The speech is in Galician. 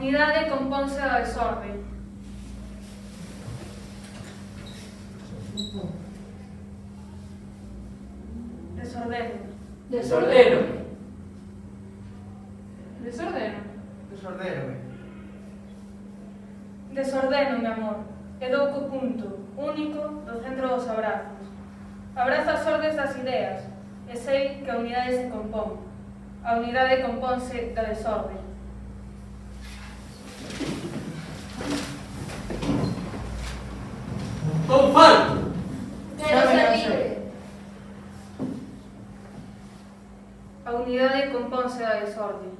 unidade componse da desorde. Desordeno. Desordeno. Desordeno. Desordeno. Desordeno, mi amor, e dou co punto único do centro dos abrazos. Abrazo as ordes das ideas, e sei que a unidade se compón. A unidade compónse da desorde. Estou farto. Quero ser libre. A unidade compónse da desorde.